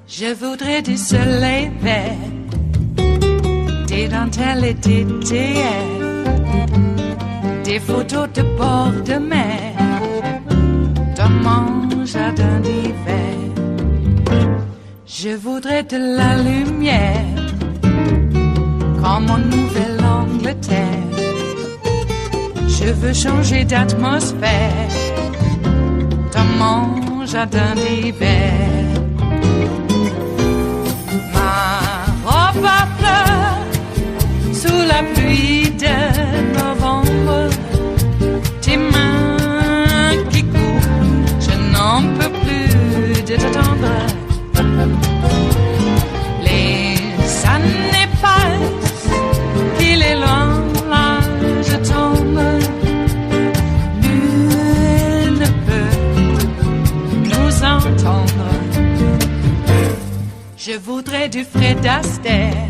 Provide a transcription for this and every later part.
Je voudrais du soleil vert, des dentelles et des théères, des photos de bord de mer, dans mon jardin d'hiver. Je voudrais de la lumière, comme en Nouvelle-Angleterre. Je veux changer d'atmosphère, dans mon jardin d'hiver. Ma pleure sous la pluie de novembre, tes mains qui courent, je n'en peux plus de t'attendre. Les années passent, il est loin, là je tombe. Nul ne peut nous entendre. Je voudrais du Fred Astaire,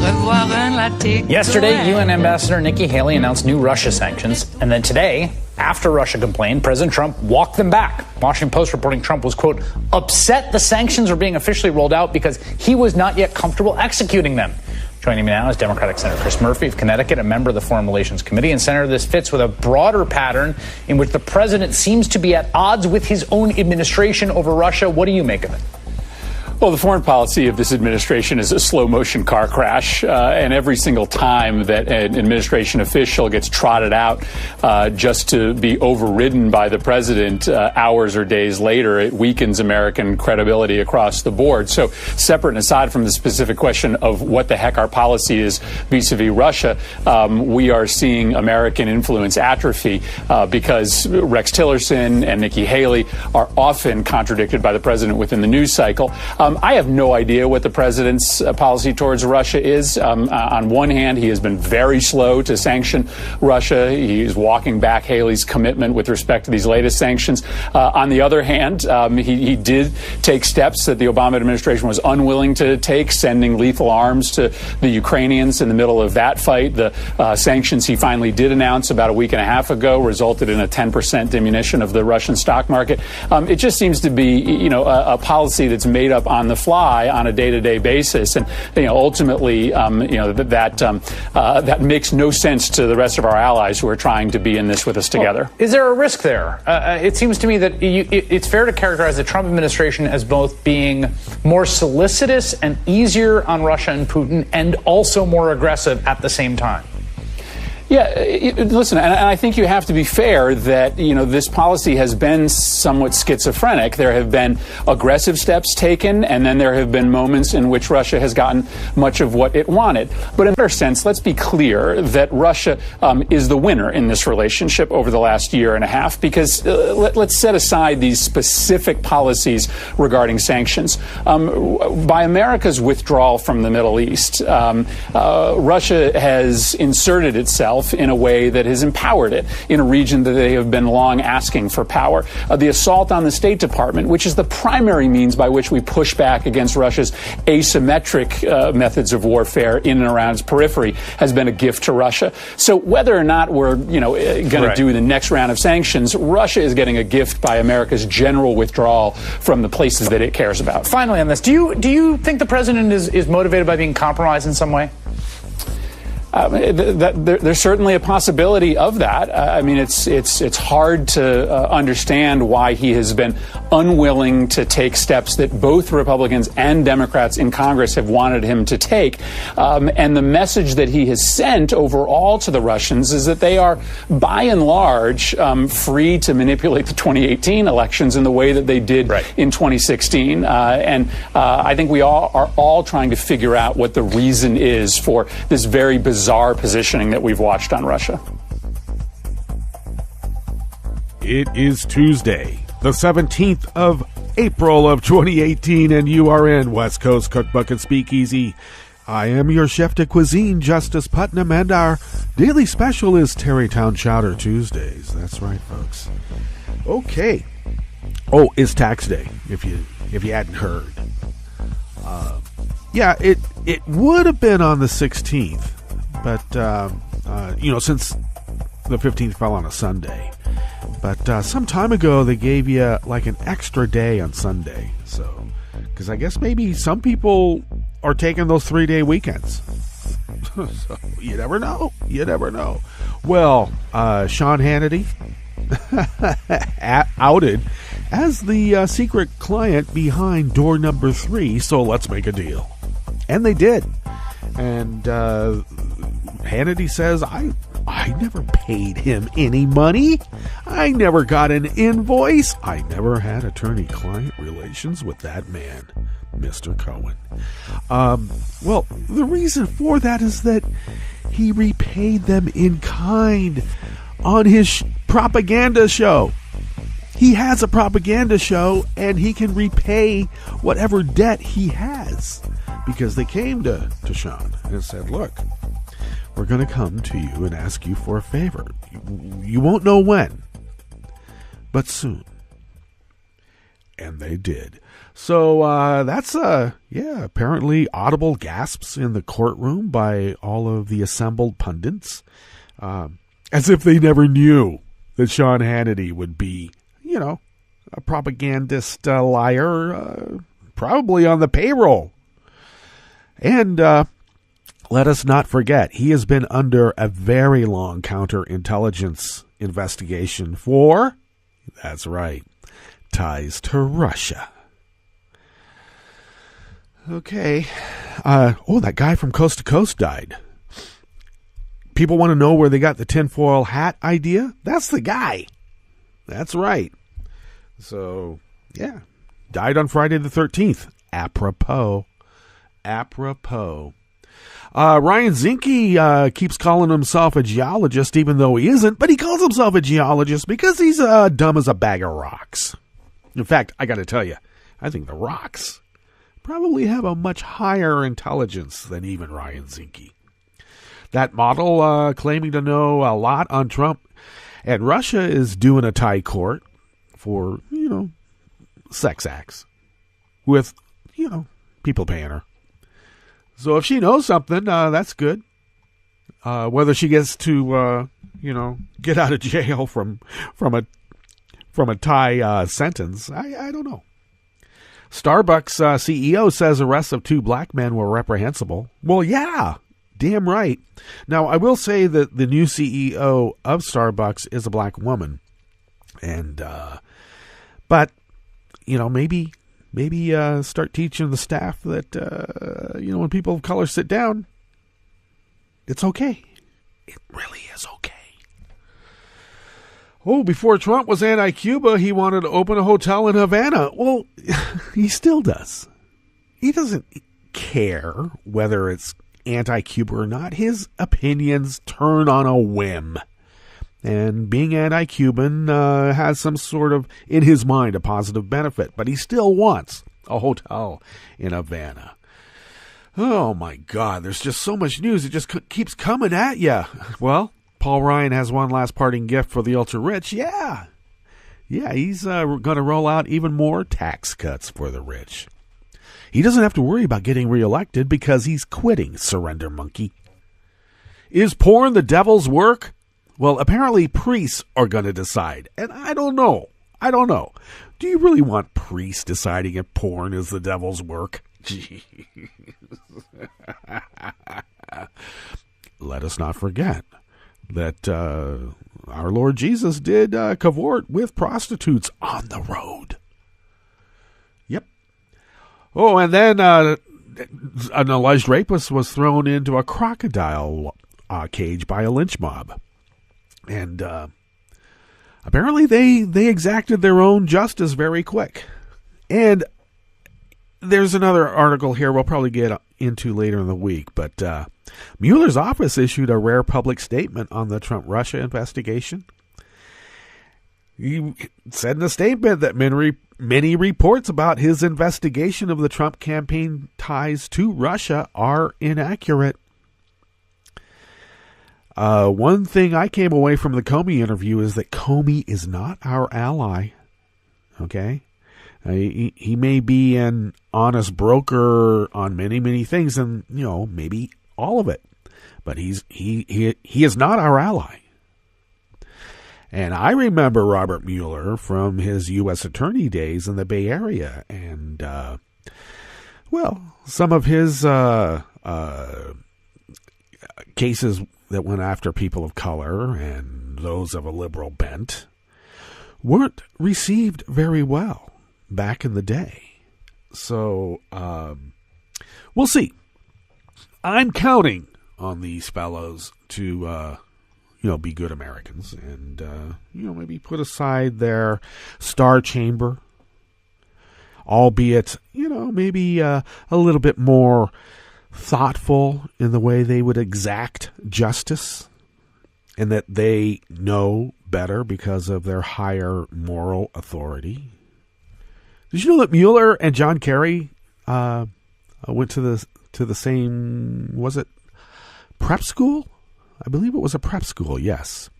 revoir un latte. Yesterday, UN Ambassador Nikki Haley announced new Russia sanctions. And then today, after Russia complained, President Trump walked them back. Washington Post reporting Trump was, quote, upset the sanctions were being officially rolled out because he was not yet comfortable executing them. Joining me now is Democratic Senator Chris Murphy of Connecticut, a member of the Foreign Relations Committee. And Senator, this fits with a broader pattern in which the president seems to be at odds with his own administration over Russia. What do you make of it? Well, the foreign policy of this administration is a slow-motion car crash, and every single time that an administration official gets trotted out just to be overridden by the president hours or days later, it weakens American credibility across the board. So separate and aside from the specific question of what the heck our policy is vis-a-vis Russia, we are seeing American influence atrophy because Rex Tillerson and Nikki Haley are often contradicted by the president within the news cycle. I have no idea what the president's policy towards Russia is. On one hand, he has been very slow to sanction Russia. He is walking back Haley's commitment with respect to these latest sanctions. On the other hand, he did take steps that the Obama administration was unwilling to take, sending lethal arms to the Ukrainians in the middle of that fight. The sanctions he finally did announce about a week and a half ago resulted in a 10% diminution of the Russian stock market. It just seems to be, a policy that's made up on the fly on a day-to-day basis, and ultimately, that makes no sense to the rest of our allies who are trying to be in this with us together. Well, is there a risk there? It seems to me that it's fair to characterize the Trump administration as both being more solicitous and easier on Russia and Putin, and also more aggressive at the same time. Yeah, listen, and I think you have to be fair that, this policy has been somewhat schizophrenic. There have been aggressive steps taken, and then there have been moments in which Russia has gotten much of what it wanted. But in a sense, let's be clear that Russia is the winner in this relationship over the last year and a half, because let's set aside these specific policies regarding sanctions. By America's withdrawal from the Middle East, Russia has inserted itself in a way that has empowered it in a region that they have been long asking for power. The assault on the State Department, which is the primary means by which we push back against Russia's asymmetric methods of warfare in and around its periphery, has been a gift to Russia. So whether or not we're, going to do the next round of sanctions, Russia is getting a gift by America's general withdrawal from the places that it cares about. Finally on this, do you think the president is motivated by being compromised in some way? There's certainly a possibility of that. It's hard to understand why he has been unwilling to take steps that both Republicans and Democrats in Congress have wanted him to take. And the message that he has sent overall to the Russians is that they are, by and large, free to manipulate the 2018 elections in the way that they did in 2016. I think we all are all trying to figure out what the reason is for this very bizarre positioning that we've watched on Russia. It is Tuesday, the 17th of April of 2018, and you are in West Coast Cookbook and Speakeasy. I am your chef de cuisine, Justice Putnam, and our daily special is Tarrytown Chowder Tuesdays. That's right, folks. Okay. Oh, it's tax day, if you hadn't heard. Yeah, it would have been on the 16th, but, since the 15th fell on a Sunday. But some time ago, they gave you like an extra day on Sunday. So, because I guess maybe some people are taking those 3-day weekends. So, you never know. You never know. Well, Sean Hannity outed as the secret client behind door number 3. So let's make a deal. And they did. And Hannity says, I never paid him any money. I never got an invoice. I never had attorney-client relations with that man, Mr. Cohen. Well, the reason for that is that he repaid them in kind on his propaganda show. He has a propaganda show, and he can repay whatever debt he has. Because they came to Sean and said, look, we're going to come to you and ask you for a favor. You won't know when, but soon. And they did. So that's, apparently audible gasps in the courtroom by all of the assembled pundits, as if they never knew that Sean Hannity would be, a propagandist liar, probably on the payroll. And let us not forget, he has been under a very long counterintelligence investigation for, that's right, ties to Russia. Okay. That guy from Coast to Coast died. People want to know where they got the tinfoil hat idea? That's the guy. That's right. So, yeah. Died on Friday the 13th. Apropos. Ryan Zinke keeps calling himself a geologist, even though he isn't, but he calls himself a geologist because he's dumb as a bag of rocks. In fact, I got to tell you, I think the rocks probably have a much higher intelligence than even Ryan Zinke. That model claiming to know a lot on Trump and Russia is doing a Thai court for, sex acts with, people paying her. So if she knows something, that's good. Whether she gets to, get out of jail from a Thai sentence, I don't know. Starbucks CEO says arrests of 2 black men were reprehensible. Well, yeah, damn right. Now, I will say that the new CEO of Starbucks is a black woman, and but maybe start teaching the staff that, when people of color sit down, it's okay. It really is okay. Oh, before Trump was anti-Cuba, he wanted to open a hotel in Havana. Well, he still does. He doesn't care whether it's anti-Cuba or not. His opinions turn on a whim. And being anti-Cuban has some sort of, in his mind, a positive benefit. But he still wants a hotel in Havana. Oh, my God. There's just so much news. It just keeps coming at you. Well, Paul Ryan has one last parting gift for the ultra-rich. Yeah, he's going to roll out even more tax cuts for the rich. He doesn't have to worry about getting reelected because he's quitting, surrender monkey. Is porn the devil's work? Well, apparently priests are going to decide, and I don't know. Do you really want priests deciding if porn is the devil's work? Jeez. Let us not forget that our Lord Jesus did cavort with prostitutes on the road. Yep. Oh, and then an alleged rapist was thrown into a crocodile cage by a lynch mob. And apparently they exacted their own justice very quick. And there's another article here we'll probably get into later in the week, but Mueller's office issued a rare public statement on the Trump-Russia investigation. He said in a statement that many reports about his investigation of the Trump campaign ties to Russia are inaccurate. One thing I came away from the Comey interview is that Comey is not our ally. Okay? He may be an honest broker on many, many things, and, maybe all of it. But he is not our ally. And I remember Robert Mueller from his U.S. attorney days in the Bay Area. And, some of his cases that went after people of color and those of a liberal bent weren't received very well back in the day. So, we'll see. I'm counting on these fellows to, be good Americans and, maybe put aside their star chamber, albeit, maybe a little bit more thoughtful in the way they would exact justice, and that they know better because of their higher moral authority. Did you know that Mueller and John Kerry went to the same, was it prep school? I believe it was a prep school, yes.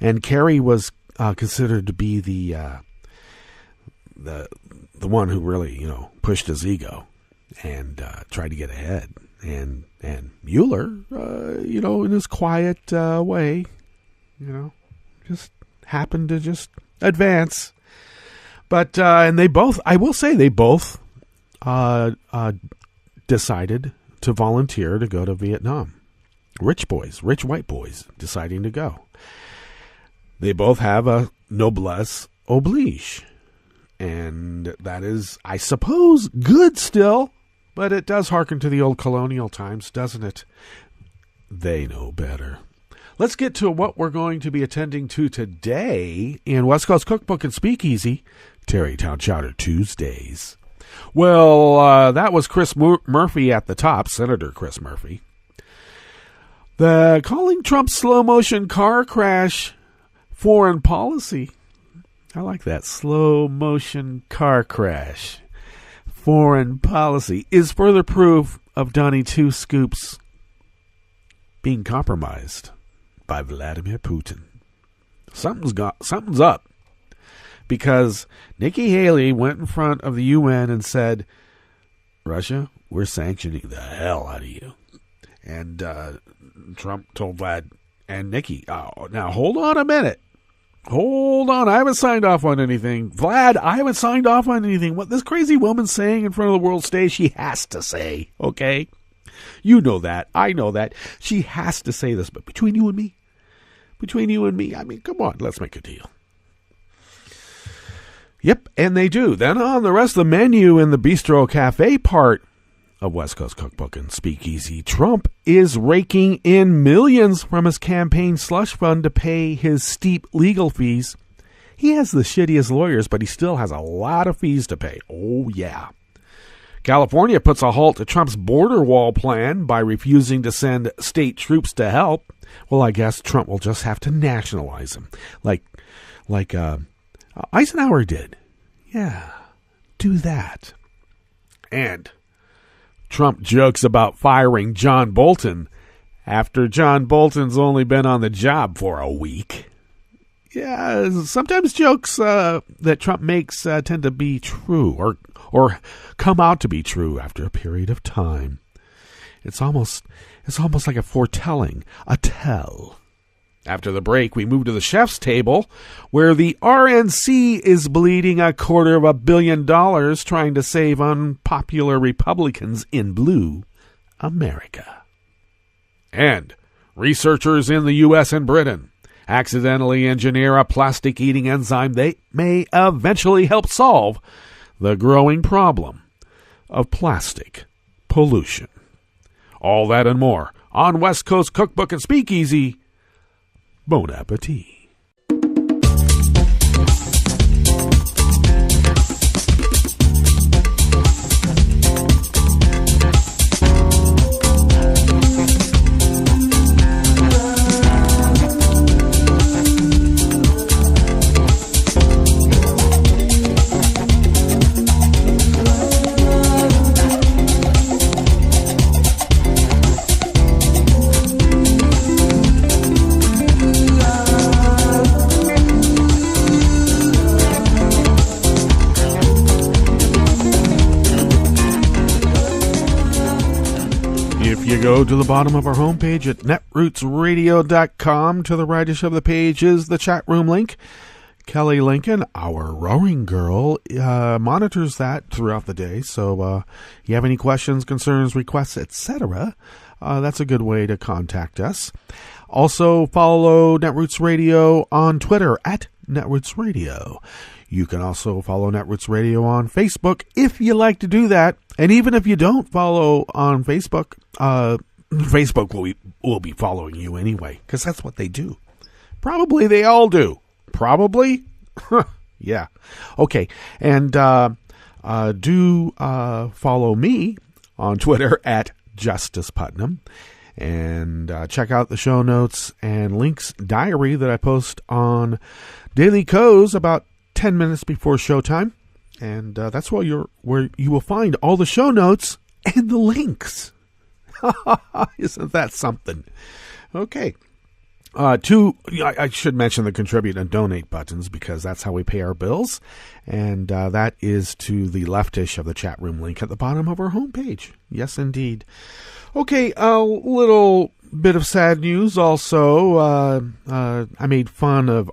And Kerry was considered to be the one who really, pushed his ego and tried to get ahead. And Mueller, in his quiet way, just happened to just advance. But and they both, I will say, decided to volunteer to go to Vietnam. Rich white boys deciding to go. They both have a noblesse oblige. And that is, I suppose, good still, but it does hearken to the old colonial times, doesn't it? They know better. Let's get to what we're going to be attending to today in West Coast Cookbook and Speakeasy, Tarrytown Chowder Tuesdays. Well, that was Chris Murphy at the top, Senator Chris Murphy. The calling Trump's slow motion car crash foreign policy. I like that. Slow motion car crash foreign policy is further proof of Donnie Two Scoops being compromised by Vladimir Putin. Something's up, because Nikki Haley went in front of the UN and said, Russia, we're sanctioning the hell out of you. And Trump told Vlad and Nikki, now hold on a minute. Hold on, I haven't signed off on anything. Vlad, I haven't signed off on anything. What this crazy woman's saying in front of the world stage, she has to say, okay? You know that. I know that. She has to say this. But between you and me, I mean, come on, let's make a deal. Yep, and they do. Then on the rest of the menu in the Bistro Cafe part of West Coast Cookbook and Speakeasy, Trump is raking in millions from his campaign slush fund to pay his steep legal fees. He has the shittiest lawyers, but he still has a lot of fees to pay. Oh, yeah. California puts a halt to Trump's border wall plan by refusing to send state troops to help. Well, I guess Trump will just have to nationalize them, like Eisenhower did. Yeah, do that. And Trump jokes about firing John Bolton after John Bolton's only been on the job for a week. Yeah, sometimes jokes that Trump makes tend to be true or come out to be true after a period of time. It's almost like a foretelling, a tell. After the break, we move to the chef's table, where the RNC is bleeding $250 million trying to save unpopular Republicans in blue America. And researchers in the U.S. and Britain accidentally engineer a plastic-eating enzyme that may eventually help solve the growing problem of plastic pollution. All that and more on West Coast Cookbook and Speakeasy. Bon appetit. you go to the bottom of our homepage at netrootsradio.com, to the rightish of the page is the chat room link. Kelly Lincoln, our roaring girl, monitors that throughout the day. So you have any questions, concerns, requests, etc., that's a good way to contact us. Also, follow Netroots Radio on Twitter at Netroots Radio. You can also follow Netroots Radio on Facebook if you like to do that. And even if you don't follow on Facebook, Facebook will be following you anyway, because that's what they do. Probably they all do. Probably? Yeah. Okay. And do follow me on Twitter at Justice Putnam. And check out the show notes and links diary that I post on Daily Co's about 10 minutes before showtime. And that's where you will find all the show notes and the links. Isn't that something? Okay. I should mention the contribute and donate buttons, because that's how we pay our bills. And that is to the leftish of the chat room link at the bottom of our homepage. Yes, indeed. Okay, a little bit of sad news also. I made fun of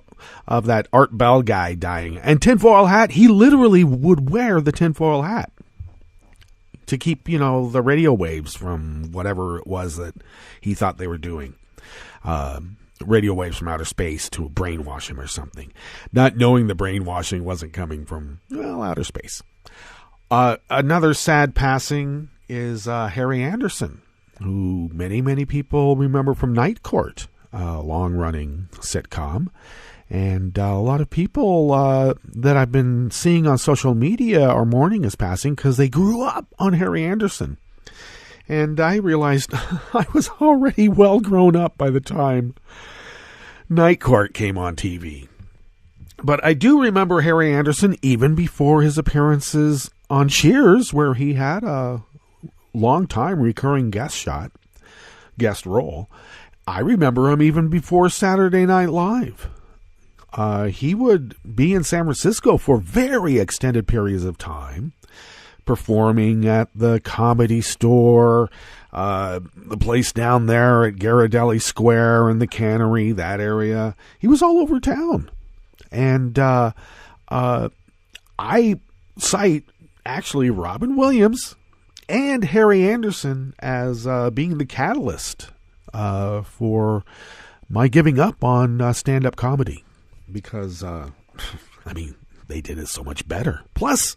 that Art Bell guy dying. And tinfoil hat, he literally would wear the tinfoil hat to keep, the radio waves from whatever it was that he thought they were doing. Radio waves from outer space to brainwash him or something. Not knowing the brainwashing wasn't coming from, outer space. Another sad passing is Harry Anderson, who many, many people remember from Night Court, a long-running sitcom. And a lot of people that I've been seeing on social media are mourning his passing because they grew up on Harry Anderson. And I realized I was already well grown up by the time Night Court came on TV. But I do remember Harry Anderson even before his appearances on Cheers, where he had a long-time recurring guest role. I remember him even before Saturday Night Live. He would be in San Francisco for very extended periods of time, performing at the Comedy Store, the place down there at Ghirardelli Square and the Cannery, that area. He was all over town. And I cite actually Robin Williams and Harry Anderson as being the catalyst for my giving up on stand-up comedy. Because, they did it so much better. Plus,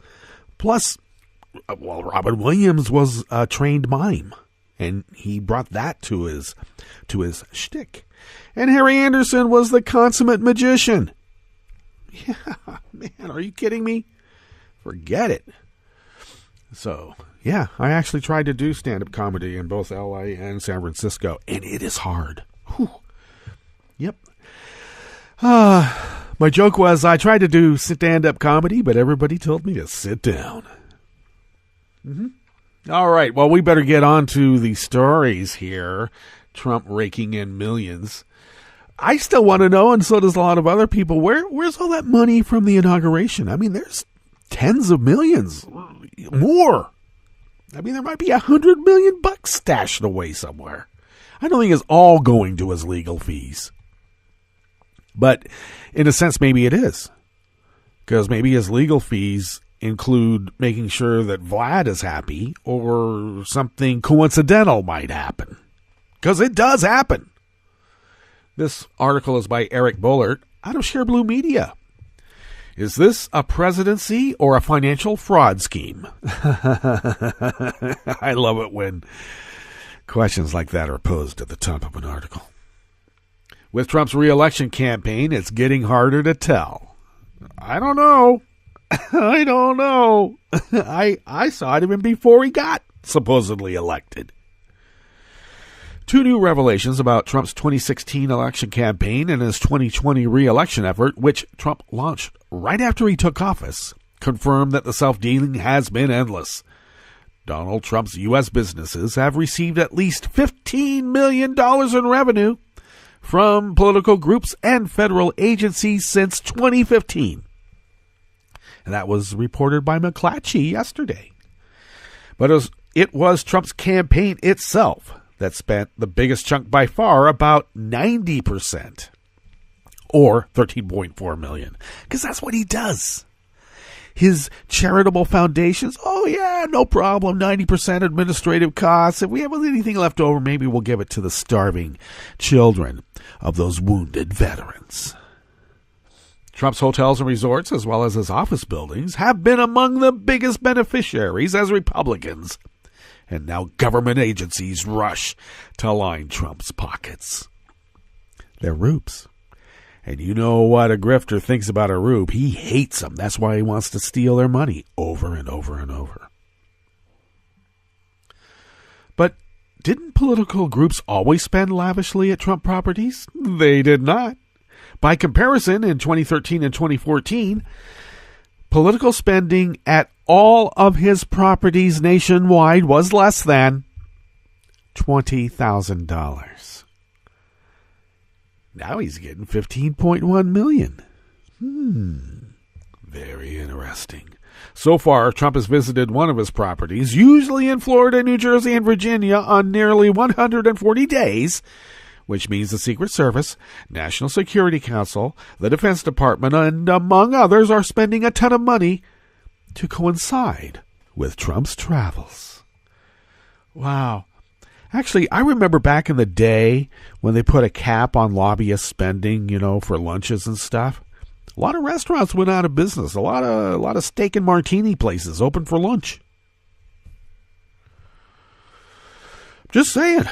Robin Williams was a trained mime, and he brought that to his shtick. And Harry Anderson was the consummate magician. Yeah, man, are you kidding me? Forget it. So, yeah, I actually tried to do stand-up comedy in both L.A. and San Francisco, and it is hard. Whew. Yep. My joke was I tried to do stand-up comedy, but everybody told me to sit down. All right, well, we better get on to the stories here. Trump raking in millions. I still want to know, and so does a lot of other people, where's all that money from the inauguration? There's tens of millions, more. There might be $100 million stashed away somewhere. I don't think it's all going to his legal fees. But in a sense, maybe it is. Because maybe his legal fees include making sure that Vlad is happy, or something coincidental might happen. Because it does happen. This article is by Eric Bullard out of Share Blue Media. Is this a presidency or a financial fraud scheme? I love it when questions like that are posed at the top of an article. With Trump's re-election campaign, it's getting harder to tell. I don't know. I saw it even before he got supposedly elected. Two new revelations about Trump's 2016 election campaign and his 2020 re-election effort, which Trump launched right after he took office, confirm that the self-dealing has been endless. Donald Trump's U.S. businesses have received at least $15 million in revenue from political groups and federal agencies since 2015. And that was reported by McClatchy yesterday. But it was Trump's campaign itself that spent the biggest chunk by far, about 90%, or $13.4 million, because that's what he does. His charitable foundations, oh yeah, no problem, 90% administrative costs. If we have anything left over, maybe we'll give it to the starving children of those wounded veterans. Trump's hotels and resorts, as well as his office buildings, have been among the biggest beneficiaries as Republicans. And now government agencies rush to line Trump's pockets. They're rubes. And you know what a grifter thinks about a rube. He hates them. That's why he wants to steal their money over and over and over. But didn't political groups always spend lavishly at Trump properties? They did not. By comparison, in 2013 and 2014, political spending at all of his properties nationwide was less than $20,000. Now he's getting $15.1 million. Very interesting. So far, Trump has visited one of his properties, usually in Florida, New Jersey, and Virginia, on nearly 140 days, which means the Secret Service, National Security Council, the Defense Department, and among others, are spending a ton of money to coincide with Trump's travels. Wow. Actually, I remember back in the day when they put a cap on lobbyist spending, for lunches and stuff. A lot of restaurants went out of business. A lot of steak and martini places open for lunch. Just saying,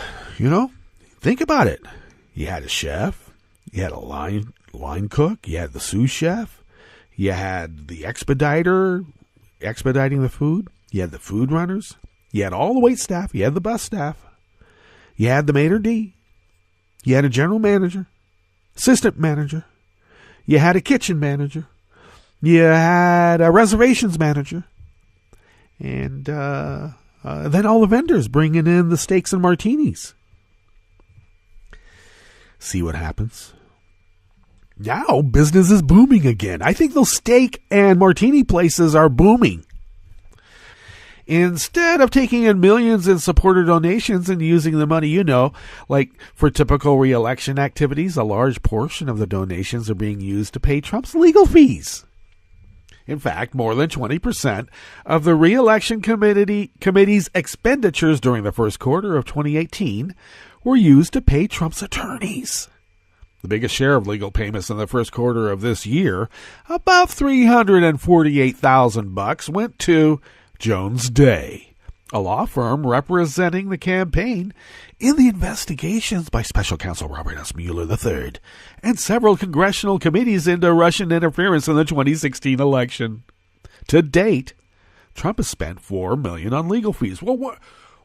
think about it. You had a chef, you had a line cook, you had the sous chef, you had the expediter expediting the food, you had the food runners, you had all the wait staff, you had the bus staff. You had the maitre d'. You had a general manager, assistant manager. You had a kitchen manager. You had a reservations manager. And then all the vendors bringing in the steaks and martinis. See what happens. Now business is booming again. I think those steak and martini places are booming. Instead of taking in millions in supporter donations and using the money, like for typical re-election activities, a large portion of the donations are being used to pay Trump's legal fees. In fact, more than 20% of the re-election committee's expenditures during the first quarter of 2018 were used to pay Trump's attorneys. The biggest share of legal payments in the first quarter of this year, about $348,000, went to Jones Day, a law firm representing the campaign in the investigations by Special Counsel Robert S. Mueller III and several congressional committees into Russian interference in the 2016 election. To date, Trump has spent $4 million on legal fees. Well,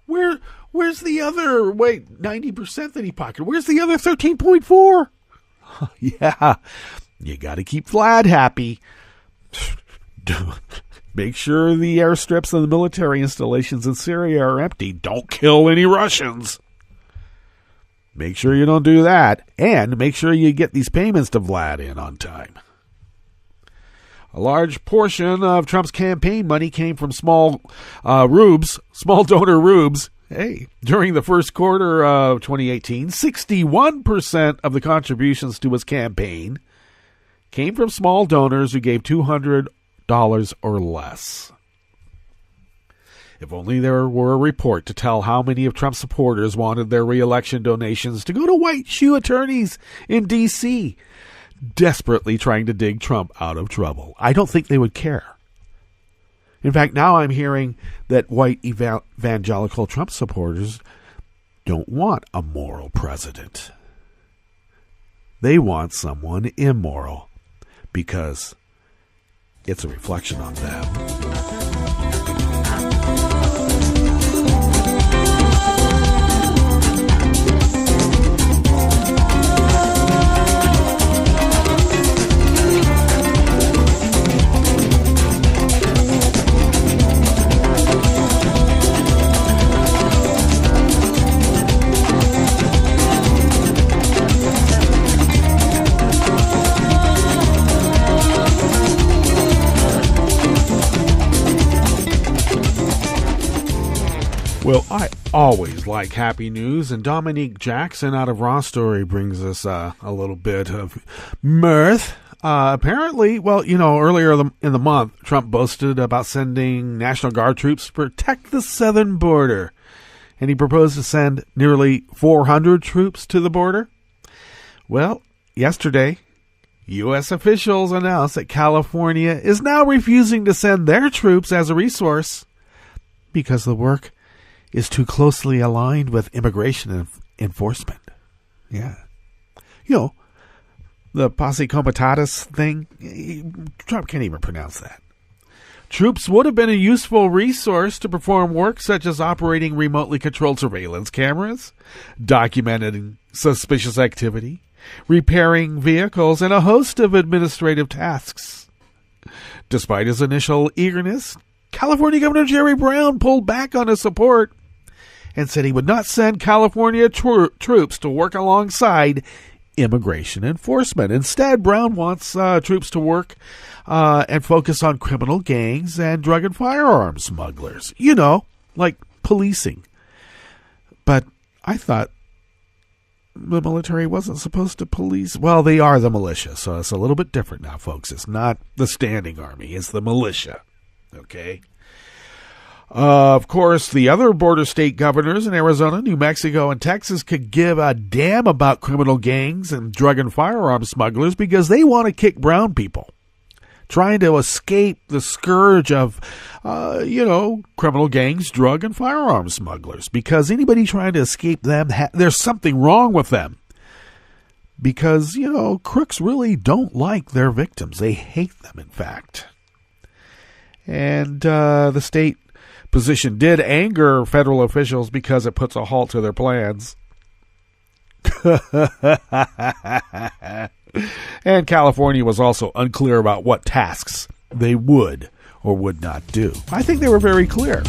where's the other 90% that he pocketed? Where's the other 13.4? Yeah, you got to keep Vlad happy. Make sure the airstrips and the military installations in Syria are empty. Don't kill any Russians. Make sure you don't do that. And make sure you get these payments to Vlad in on time. A large portion of Trump's campaign money came from small donor rubes. Hey, during the first quarter of 2018, 61% of the contributions to his campaign came from small donors who gave $200 or less. If only there were a report to tell how many of Trump's supporters wanted their re-election donations to go to white shoe attorneys in D.C., desperately trying to dig Trump out of trouble. I don't think they would care. In fact, now I'm hearing that white evangelical Trump supporters don't want a moral president. They want someone immoral because it's a reflection on them. always like happy news, and Dominique Jackson out of Raw Story brings us a little bit of mirth. Apparently, earlier in the month, Trump boasted about sending National Guard troops to protect the southern border, and he proposed to send nearly 400 troops to the border. Well, yesterday, U.S. officials announced that California is now refusing to send their troops as a resource because the work is too closely aligned with immigration enforcement. Yeah. The posse comitatus thing, Trump can't even pronounce that. Troops would have been a useful resource to perform work such as operating remotely controlled surveillance cameras, documenting suspicious activity, repairing vehicles, and a host of administrative tasks. Despite his initial eagerness, California Governor Jerry Brown pulled back on his support and said he would not send California troops to work alongside immigration enforcement. Instead, Brown wants troops to work and focus on criminal gangs and drug and firearms smugglers. Like policing. But I thought the military wasn't supposed to police. Well, they are the militia, so it's a little bit different now, folks. It's not the standing army. It's the militia. Okay? Of course, the other border state governors in Arizona, New Mexico, and Texas could give a damn about criminal gangs and drug and firearm smugglers because they want to kick brown people trying to escape the scourge of, criminal gangs, drug and firearm smugglers. Because anybody trying to escape them, there's something wrong with them. Because, crooks really don't like their victims. They hate them, in fact. And the state position did anger federal officials because it puts a halt to their plans. And California was also unclear about what tasks they would or would not do. I think they were very clear.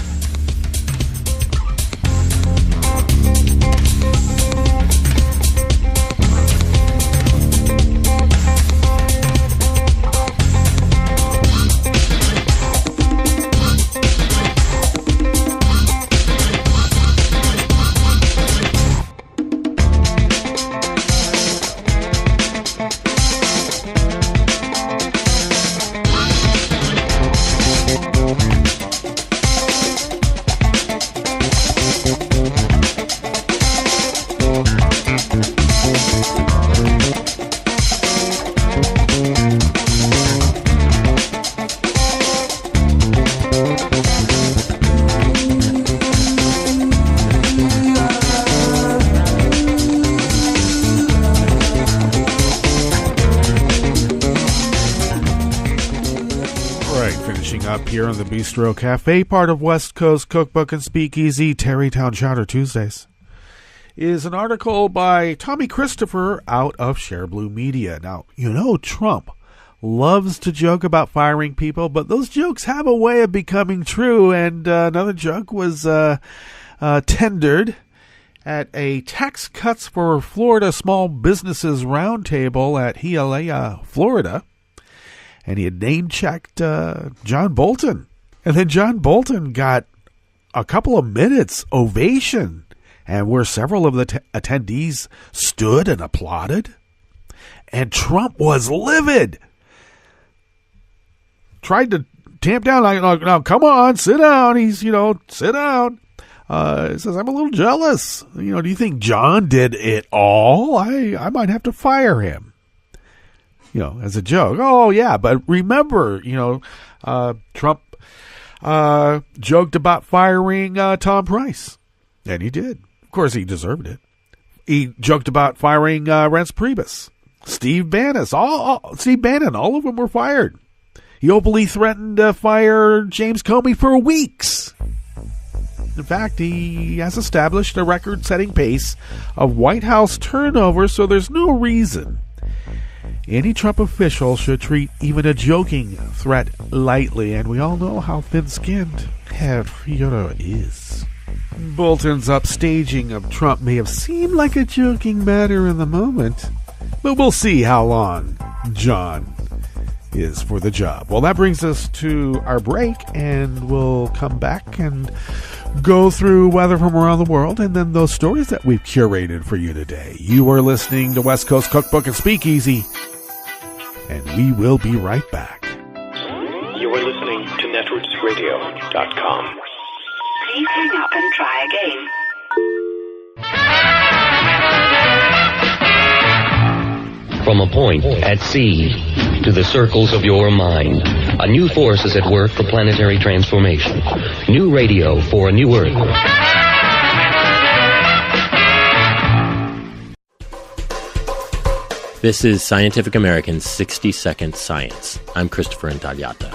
Here on the Bistro Cafe, part of West Coast Cookbook and Speakeasy, Tarrytown Chowder Tuesdays, is an article by Tommy Christopher out of Share Blue Media. Now, Trump loves to joke about firing people, but those jokes have a way of becoming true, and another joke was tendered at a Tax Cuts for Florida Small Businesses Roundtable at Hialeah, Florida. And he had name-checked John Bolton. And then John Bolton got a couple of minutes ovation, and where several of the attendees stood and applauded. And Trump was livid. Tried to tamp down, now come on, sit down. He's, sit down. He says, I'm a little jealous. Do you think John did it all? I might have to fire him. As a joke. Oh, yeah, but remember, Trump joked about firing Tom Price. And he did. Of course, he deserved it. He joked about firing Reince Priebus, Steve Bannon. Steve Bannon, all of them were fired. He openly threatened to fire James Comey for weeks. In fact, he has established a record-setting pace of White House turnover, so there's no reason any Trump official should treat even a joking threat lightly, and we all know how thin-skinned Theodore is. Bolton's upstaging of Trump may have seemed like a joking matter in the moment, but we'll see how long John is for the job. Well, that brings us to our break, and we'll come back and go through weather from around the world and then those stories that we've curated for you today. You are listening to West Coast Cookbook and Speakeasy, and we will be right back. You are listening to netrootsradio.com. Please hang up and try again. From a point at sea to the circles of your mind, a new force is at work for planetary transformation. New radio for a new Earth. This is Scientific American's 60-Second Science. I'm Christopher Intagliata.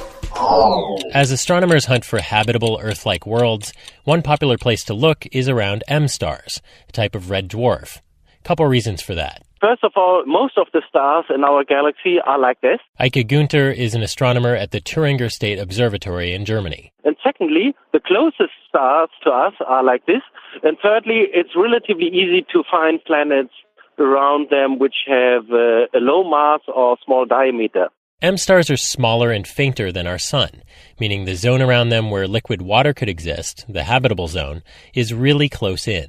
As astronomers hunt for habitable Earth-like worlds, one popular place to look is around M-stars, a type of red dwarf. Couple reasons for that. First of all, most of the stars in our galaxy are like this. Eike Günther is an astronomer at the Thüringer State Observatory in Germany. And secondly, the closest stars to us are like this. And thirdly, it's relatively easy to find planets around them which have a low mass or small diameter. M-stars are smaller and fainter than our sun, meaning the zone around them where liquid water could exist, the habitable zone, is really close in.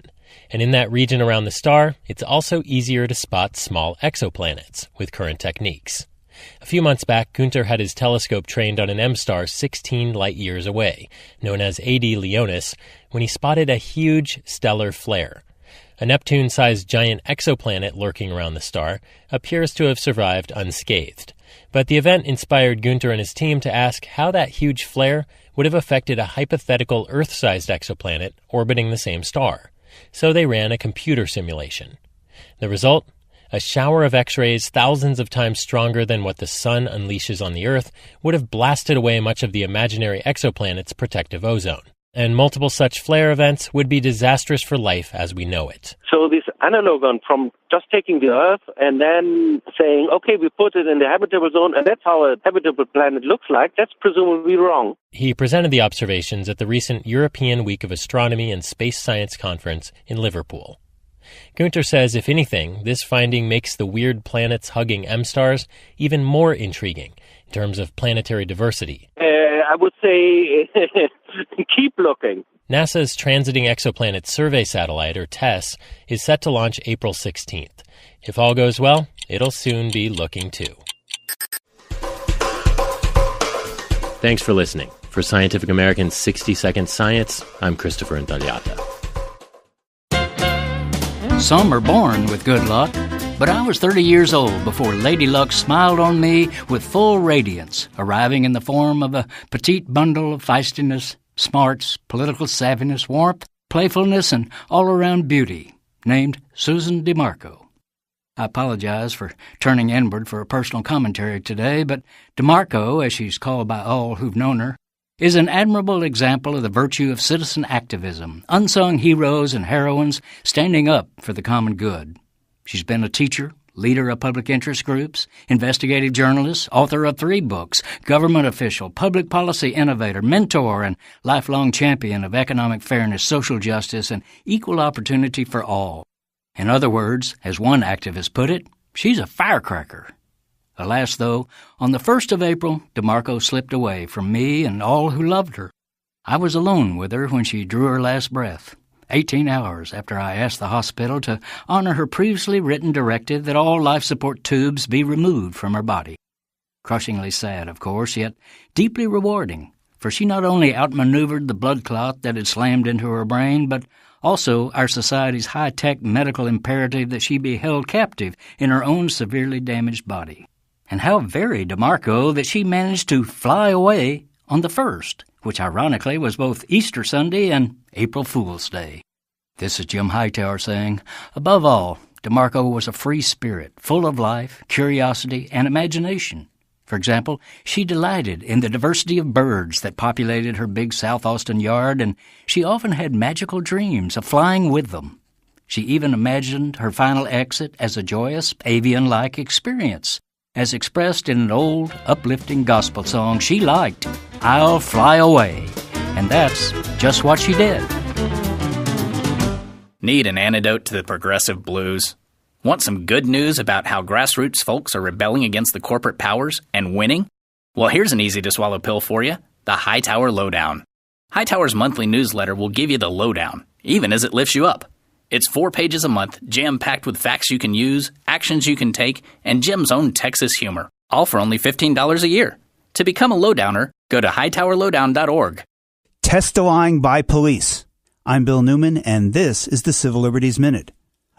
And in that region around the star, it's also easier to spot small exoplanets with current techniques. A few months back, Günther had his telescope trained on an M-star 16 light-years away, known as AD Leonis, when he spotted a huge stellar flare. A Neptune-sized giant exoplanet lurking around the star appears to have survived unscathed. But the event inspired Günther and his team to ask how that huge flare would have affected a hypothetical Earth-sized exoplanet orbiting the same star. So they ran a computer simulation. The result? A shower of X-rays thousands of times stronger than what the sun unleashes on the Earth would have blasted away much of the imaginary exoplanet's protective ozone. And multiple such flare events would be disastrous for life as we know it. So this analogon from just taking the Earth and then saying, okay, we put it in the habitable zone and that's how a habitable planet looks like, that's presumably wrong. He presented the observations at the recent European Week of Astronomy and Space Science Conference in Liverpool. Günther says, if anything, this finding makes the weird planets hugging M-stars even more intriguing in terms of planetary diversity. I would say keep looking. NASA's Transiting Exoplanet Survey Satellite, or TESS, is set to launch April 16th. If all goes well, it'll soon be looking too. Thanks for listening. For Scientific American's 60-Second Science, I'm Christopher Intagliata. Some are born with good luck, but I was 30 years old before Lady Luck smiled on me with full radiance, arriving in the form of a petite bundle of feistiness, smarts, political savviness, warmth, playfulness, and all-around beauty, named Susan DeMarco. I apologize for turning inward for a personal commentary today, but DeMarco, as she's called by all who've known her, is an admirable example of the virtue of citizen activism, unsung heroes and heroines standing up for the common good. She's been a teacher, leader of public interest groups, investigative journalist, author of 3 books, government official, public policy innovator, mentor, and lifelong champion of economic fairness, social justice, and equal opportunity for all. In other words, as one activist put it, she's a firecracker. Alas, though, on the 1st of April, DeMarco slipped away from me and all who loved her. I was alone with her when she drew her last breath, 18 hours after I asked the hospital to honor her previously written directive that all life support tubes be removed from her body. Crushingly sad, of course, yet deeply rewarding, for she not only outmaneuvered the blood clot that had slammed into her brain, but also our society's high-tech medical imperative that she be held captive in her own severely damaged body. And how very DeMarco that she managed to fly away on the 1st, which ironically was both Easter Sunday and April Fool's Day. This is Jim Hightower saying, above all, DeMarco was a free spirit, full of life, curiosity, and imagination. For example, she delighted in the diversity of birds that populated her big South Austin yard, and she often had magical dreams of flying with them. She even imagined her final exit as a joyous, avian-like experience, as expressed in an old, uplifting gospel song she liked, I'll Fly Away. And that's just what she did. Need an antidote to the progressive blues? Want some good news about how grassroots folks are rebelling against the corporate powers and winning? Well, here's an easy-to-swallow pill for you, the Hightower Lowdown. Hightower's monthly newsletter will give you the lowdown, even as it lifts you up. It's 4 pages a month, jam-packed with facts you can use, actions you can take, and Jim's own Texas humor, all for only $15 a year. To become a lowdowner, go to hightowerlowdown.org. Test-lying by police. I'm Bill Newman, and this is the Civil Liberties Minute.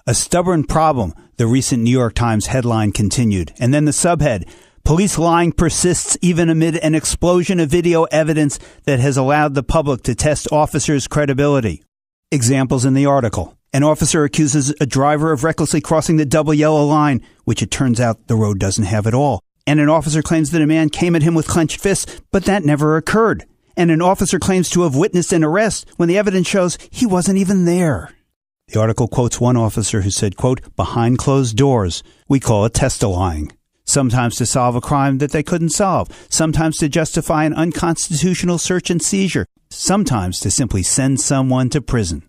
A stubborn problem, the recent New York Times headline continued, and then the subhead, police lying persists even amid an explosion of video evidence that has allowed the public to test officers' credibility. Examples in the article. An officer accuses a driver of recklessly crossing the double yellow line, which it turns out the road doesn't have at all. And an officer claims that a man came at him with clenched fists, but that never occurred. And an officer claims to have witnessed an arrest when the evidence shows he wasn't even there. The article quotes one officer who said, quote, behind closed doors, we call it test-lying. Sometimes to solve a crime that they couldn't solve, sometimes to justify an unconstitutional search and seizure, sometimes to simply send someone to prison.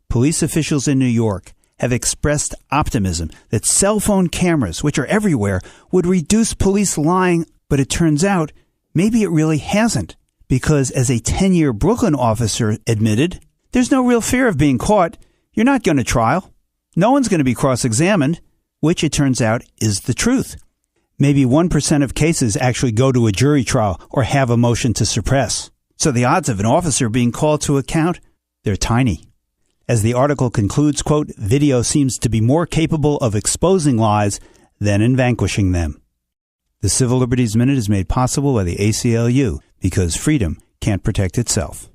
Police officials in New York have expressed optimism that cell phone cameras, which are everywhere, would reduce police lying, but it turns out maybe it really hasn't, because as a 10-year Brooklyn officer admitted, there's no real fear of being caught. You're not going to trial. No one's going to be cross-examined, which it turns out is the truth. Maybe 1% of cases actually go to a jury trial or have a motion to suppress. So the odds of an officer being called to account, they're tiny. As the article concludes, quote, video seems to be more capable of exposing lies than in vanquishing them. The Civil Liberties Minute is made possible by the ACLU because freedom can't protect itself.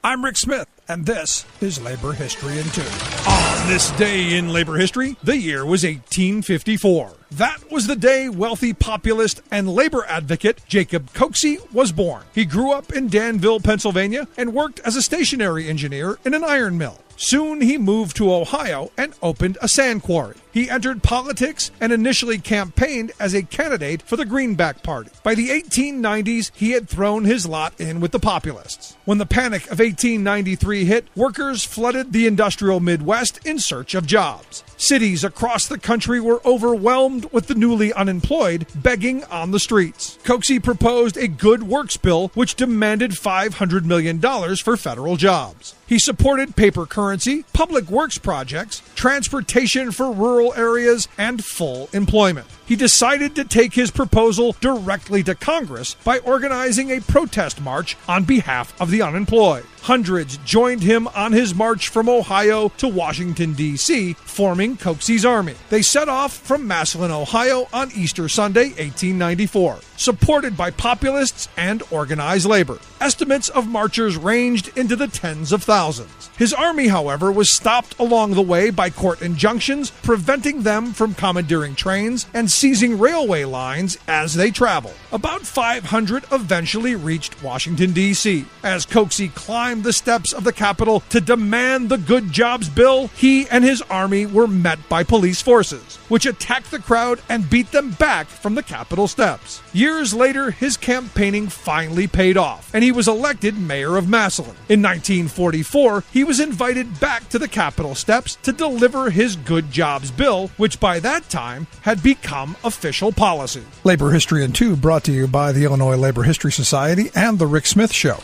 I'm Rick Smith, and this is Labor History in 2. On this day in labor history, the year was 1854. That was the day wealthy populist and labor advocate Jacob Coxey was born. He grew up in Danville, Pennsylvania, and worked as a stationary engineer in an iron mill. Soon he moved to Ohio and opened a sand quarry. He entered politics and initially campaigned as a candidate for the Greenback Party. By the 1890s, he had thrown his lot in with the populists. When the Panic of 1893 hit, workers flooded the industrial Midwest in search of jobs. Cities across the country were overwhelmed with the newly unemployed begging on the streets. Coxey proposed a Good Works bill which demanded $500 million for federal jobs. He supported paper currency, public works projects, transportation for rural areas, and full employment. He decided to take his proposal directly to Congress by organizing a protest march on behalf of the unemployed. Hundreds joined him on his march from Ohio to Washington, D.C., forming Coxey's Army. They set off from Massillon, Ohio on Easter Sunday, 1894, supported by populists and organized labor. Estimates of marchers ranged into the tens of thousands. His army, however, was stopped along the way by court injunctions, preventing them from commandeering trains and seizing railway lines as they traveled. About 500 eventually reached Washington, D.C. As Coxey climbed the steps of the Capitol to demand the Good Jobs Bill, he and his army were met by police forces, which attacked the crowd and beat them back from the Capitol steps. Years later, his campaigning finally paid off, and he was elected mayor of Massillon. In 1944, he was invited back to the Capitol steps to deliver his Good Jobs Bill, which by that time had become official policy. Labor History in 2 brought to you by the Illinois Labor History Society and The Rick Smith Show.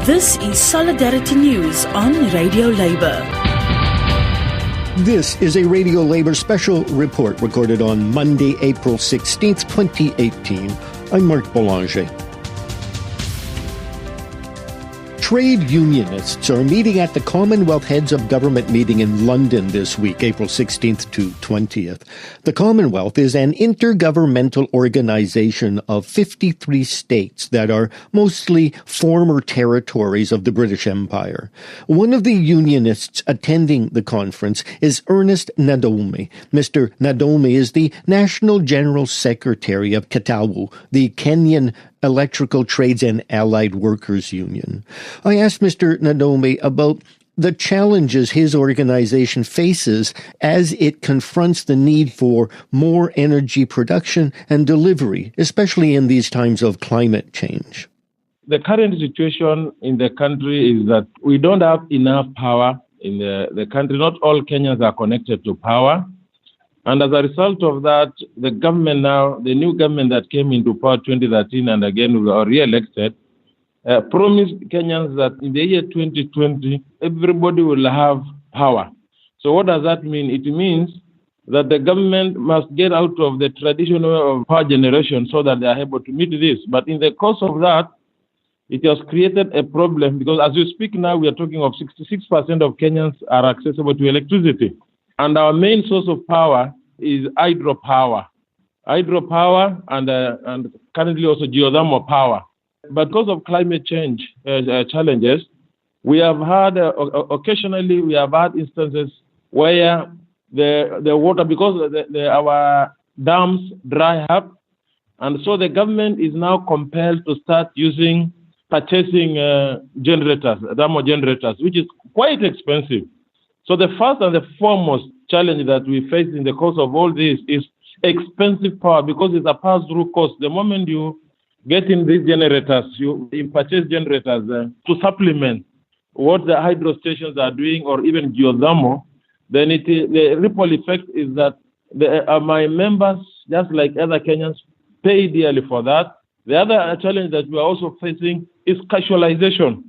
This is Solidarity News on Radio Labor. This is a Radio Labor special report recorded on Monday, April 16th, 2018. I'm Mark Boulanger. Trade unionists are meeting at the Commonwealth Heads of Government meeting in London this week, April 16th to 20th. The Commonwealth is an intergovernmental organization of 53 states that are mostly former territories of the British Empire. One of the unionists attending the conference is Ernest Nadomi. Mr. Nadomi is the National General Secretary of KETAWU, the Kenyan Electrical Trades and Allied Workers Union. I asked Mr. Nadomi about the challenges his organization faces as it confronts the need for more energy production and delivery, especially in these times of climate change. The current situation in the country is that we don't have enough power in the country. Not all Kenyans are connected to power. And as a result of that, the government now, the new government that came into power 2013 and again we were re-elected, promised Kenyans that in the year 2020, everybody will have power. So what does that mean? It means that the government must get out of the traditional way of power generation so that they are able to meet this. But in the course of that, it has created a problem because as we speak now, we are talking of 66% of Kenyans are accessible to electricity. And our main source of power is hydropower. Hydropower and currently also geothermal power. But because of climate change challenges, we have had, occasionally we have had instances where the water, because our dams dry up, and so the government is now compelled to start purchasing generators, thermal generators, which is quite expensive. So the first and the foremost challenge that we face in the course of all this is expensive power, because it's a pass-through cost. The moment you get in these generators, you purchase generators to supplement what the hydro stations are doing, or even geothermal, then the ripple effect is that my members, just like other Kenyans, pay dearly for that. The other challenge that we are also facing is casualization,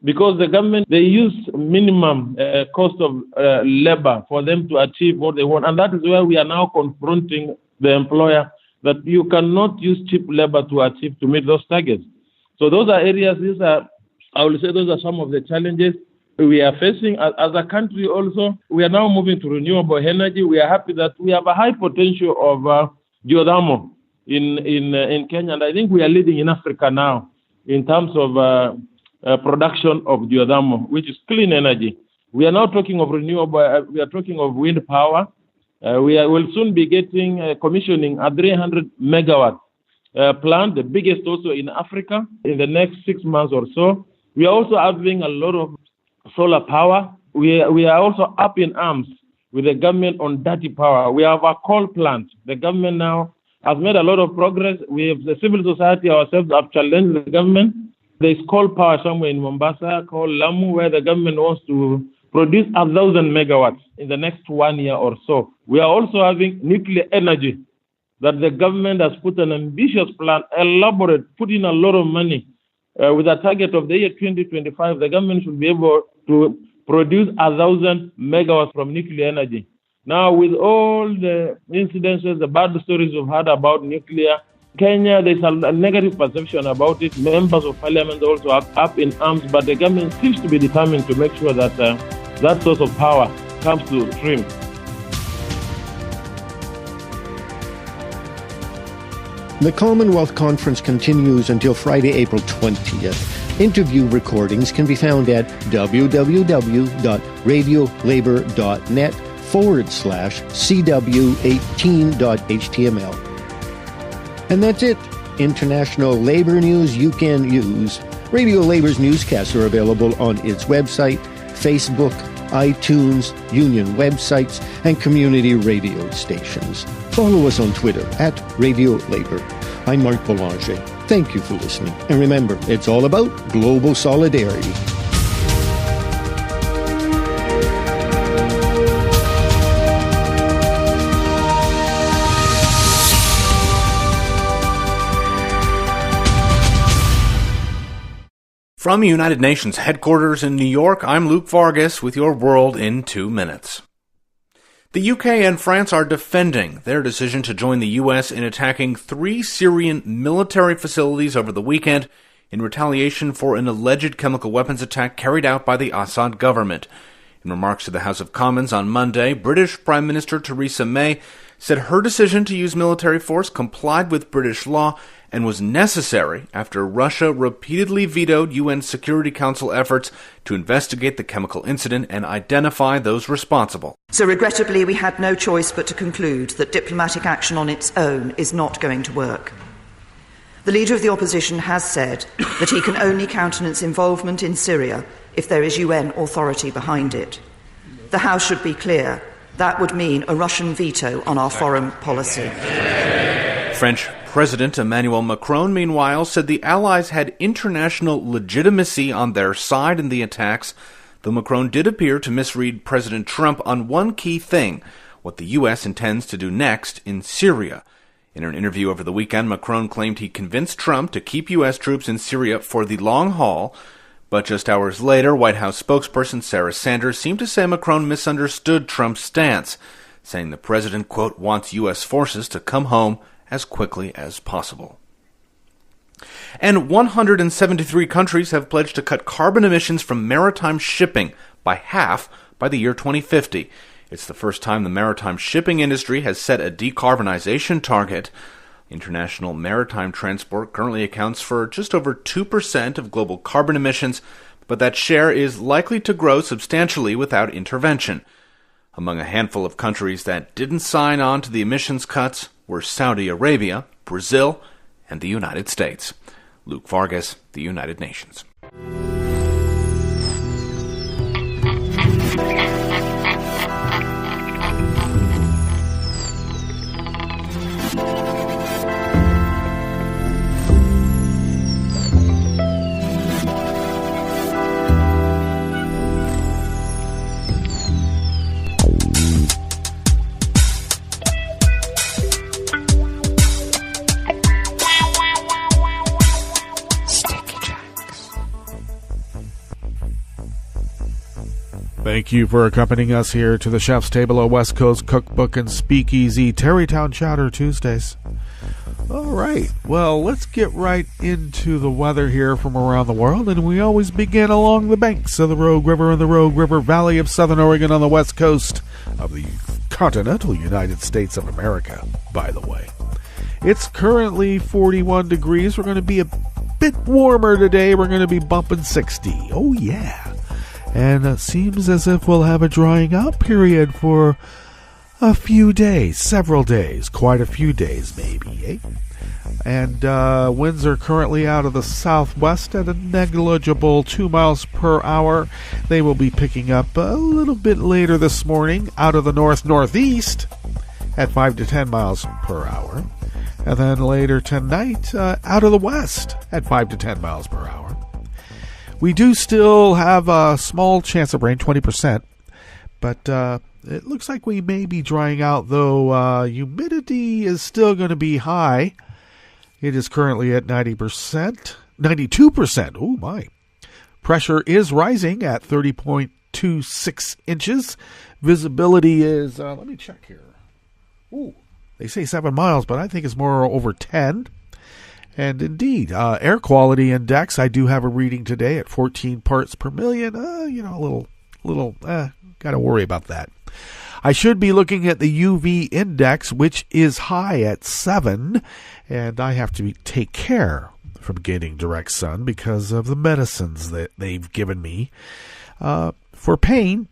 because the government, they use minimum cost of labor for them to achieve what they want. And that is where we are now confronting the employer that you cannot use cheap labor to meet those targets. So those are areas, I will say those are some of the challenges we are facing. As a country also, we are now moving to renewable energy. We are happy that we have a high potential of geothermal in Kenya. And I think we are leading in Africa now in terms of production of geothermal, which is clean energy. We are now talking of renewable, we are talking of wind power. We will soon be commissioning a 300 megawatt plant, the biggest also in Africa, in the next 6 months or so. We are also having a lot of solar power. We are also up in arms with the government on dirty power. We have a coal plant. The government now has made a lot of progress. We have the civil society ourselves have challenged the government. There is coal power somewhere in Mombasa called Lamu, where the government wants to produce 1,000 megawatts in the next 1 year or so. We are also having nuclear energy that the government has put an ambitious plan, put in a lot of money. With a target of the year 2025, the government should be able to produce 1,000 megawatts from nuclear energy. Now, with all the incidences, the bad stories we've heard about nuclear, Kenya, there's a negative perception about it. Members of parliament also are up in arms, but the government seems to be determined to make sure that that source of power comes to stream. The Commonwealth Conference continues until Friday, April 20th. Interview recordings can be found at www.radiolabor.net/CW18.html. And that's it. International labor news you can use. Radio Labor's newscasts are available on its website, Facebook, iTunes, union websites, and community radio stations. Follow us on Twitter at Radio Labor. I'm Mark Boulanger. Thank you for listening. And remember, it's all about global solidarity. From the United Nations headquarters in New York, I'm Luke Vargas with your World in 2 minutes. The UK and France are defending their decision to join the US in attacking 3 Syrian military facilities over the weekend in retaliation for an alleged chemical weapons attack carried out by the Assad government. In remarks to the House of Commons on Monday, British Prime Minister Theresa May said her decision to use military force complied with British law and was necessary after Russia repeatedly vetoed UN Security Council efforts to investigate the chemical incident and identify those responsible. So regrettably, we had no choice but to conclude that diplomatic action on its own is not going to work. The Leader of the Opposition has said that he can only countenance involvement in Syria if there is UN authority behind it. The House should be clear. That would mean a Russian veto on our foreign policy. French President Emmanuel Macron, meanwhile, said the Allies had international legitimacy on their side in the attacks, though Macron did appear to misread President Trump on one key thing, what the U.S. intends to do next in Syria. In an interview over the weekend, Macron claimed he convinced Trump to keep U.S. troops in Syria for the long haul, but just hours later, White House spokesperson Sarah Sanders seemed to say Macron misunderstood Trump's stance, saying the president, quote, wants U.S. forces to come home as quickly as possible. And 173 countries have pledged to cut carbon emissions from maritime shipping by half by the year 2050. It's the first time the maritime shipping industry has set a decarbonization target. International maritime transport currently accounts for just over 2% of global carbon emissions, but that share is likely to grow substantially without intervention. Among a handful of countries that didn't sign on to the emissions cuts were Saudi Arabia, Brazil, and the United States. Luke Vargas, The United Nations. Thank you for accompanying us here to the Chef's Table of West Coast Cookbook and Speakeasy Tarrytown Chowder Tuesdays. All right, well, let's get right into the weather here from around the world, and we always begin along the banks of the Rogue River and the Rogue River Valley of Southern Oregon on the west coast of the continental United States of America, by the way. It's currently 41 degrees. We're going to be a bit warmer today. We're going to be bumping 60. Oh, yeah. And it seems as if we'll have a drying out period for a few days, several days, quite a few days maybe, eh? And winds are currently out of the southwest at a negligible 2 miles per hour. They will be picking up a little bit later this morning out of the north-northeast at 5 to 10 miles per hour. And then later tonight out of the west at 5 to 10 miles per hour. We do still have a small chance of rain, 20%, but it looks like we may be drying out, though humidity is still going to be high. It is currently at 90%, 92%. Oh, my. Pressure is rising at 30.26 inches. Visibility is, let me check here. Ooh, they say 7 miles, but I think it's more over 10. And indeed, air quality index, I do have a reading today at 14 parts per million. A little, got to worry about that. I should be looking at the UV index, which is high at 7, and I have to take care from getting direct sun because of the medicines that they've given me for pain